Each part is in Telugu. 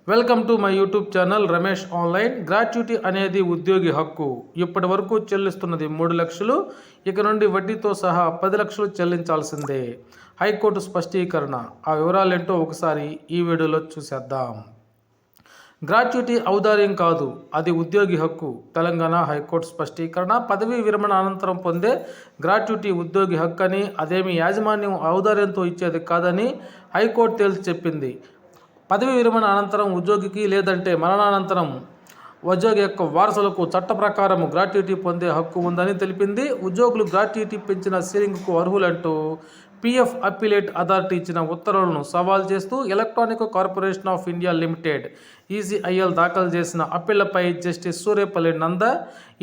Welcome to my YouTube channel Ramesh online. Gratuity అనేది ఉద్యోగి హక్కు. ఇప్పటి వరకు చెల్లిస్తున్నది 3 లక్షలు. ఇక నుండి వడ్డీతో సహా 10 లక్షలు చెల్లించాల్సిందే. హైకోర్టు స్పష్టీకరణ. ఆ వివరాలేంటో ఒకసారి ఈ వీడియోలో చూసేద్దాం. గ్రాట్యుటీ ఔదార్యం కాదు, అది ఉద్యోగి హక్కు. తెలంగాణ హైకోర్టు స్పష్టీకరణ. పదవీ విరమణ అనంతరం పొందే గ్రాట్యుటీ ఉద్యోగి హక్కు అని, అదేమి యాజమాన్యం ఔదార్యంతో ఇచ్చేది కాదని హైకోర్టు తేల్చి చెప్పింది. పదవీ విరమణ అనంతరం ఉద్యోగికి లేదంటే మరణానంతరం ఉద్యోగి యొక్క వారసులకు చట్ట ప్రకారం గ్రాట్యుటీ పొందే హక్కు ఉందని తెలిపింది. ఉద్యోగులు గ్రాట్యుటీ పెంచిన సీలింగ్కు అర్హులంటూ పీఎఫ్ అప్పీలేట్ అథారిటీ ఇచ్చిన ఉత్తర్వులను సవాల్ చేస్తూ electronic corporation of India limited ECIL దాఖలు చేసిన అప్పీళ్లపై జస్టిస్ సూర్యపల్లి నంద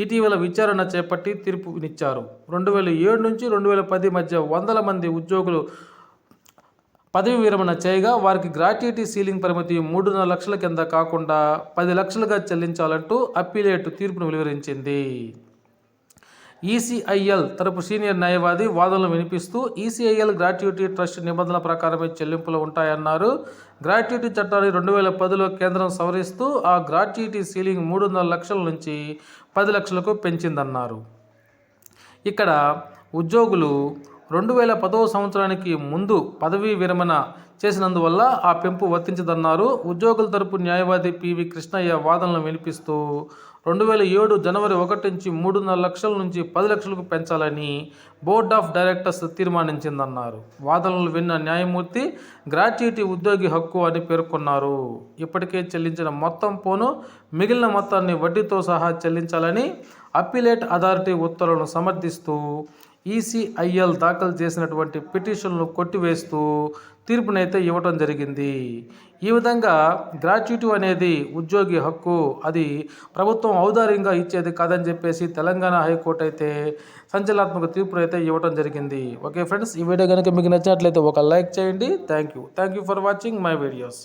ఇటీవల విచారణ చేపట్టి తీర్పునిచ్చారు. 2007 నుంచి 2010 మధ్య వందల మంది ఉద్యోగులు పదవి విరమణ చేయగా వారికి గ్రాట్యుటీ సీలింగ్ పరిమితి 3.5 లక్షల కింద కాకుండా 10 లక్షలుగా చెల్లించాలంటూ అప్పీలేట్ తీర్పును వెలువరించింది. ఈసీఐఎల్ తరపు సీనియర్ న్యాయవాది వాదనలు వినిపిస్తూ ఈసీఐఎల్ గ్రాట్యుటీ ట్రస్ట్ నిబంధనల ప్రకారమే చెల్లింపులు ఉంటాయన్నారు. గ్రాట్యుటీ చట్టాన్ని 2010లో కేంద్రం సవరిస్తూ ఆ గ్రాట్యుటీ సీలింగ్ 3.5 లక్షల నుంచి 10 లక్షలకు పెంచిందన్నారు. ఇక్కడ ఉద్యోగులు 2010వ సంవత్సరానికి ముందు పదవీ విరమణ చేసినందువల్ల ఆ పెంపు వర్తించదన్నారు. ఉద్యోగుల తరపు న్యాయవాది పివి కృష్ణయ్య వాదనలు వినిపిస్తూ 2007 జనవరి 1 నుంచి 3.5 లక్షల నుంచి 10 లక్షలకు పెంచాలని బోర్డ్ ఆఫ్ డైరెక్టర్స్ తీర్మానించిందన్నారు. వాదనలు విన్న న్యాయమూర్తి గ్రాట్యుటీ ఉద్యోగి హక్కు అని పేర్కొన్నారు. ఇప్పటికే చెల్లించిన మొత్తం పోను మిగిలిన మొత్తాన్ని వడ్డీతో సహా చెల్లించాలని అప్పీలేట్ అథారిటీ ఉత్తర్వులను సమర్థిస్తూ ఈసీఐఎల్ దాఖలు చేసినటువంటి పిటిషన్లను కొట్టివేస్తూ తీర్పునైతే ఇవ్వటం జరిగింది. ఈ విధంగా గ్రాట్యుటీ అనేది ఉద్యోగి హక్కు, అది ప్రభుత్వం ఔదార్యంగా ఇచ్చేది కాదని చెప్పేసి తెలంగాణ హైకోర్టు అయితే సంచలనాత్మక తీర్పును అయితే ఇవ్వటం జరిగింది. ఓకే ఫ్రెండ్స్, ఈ వీడియో కనుక మీకు నచ్చినట్లయితే ఒక లైక్ చేయండి. Thank you for watching my videos.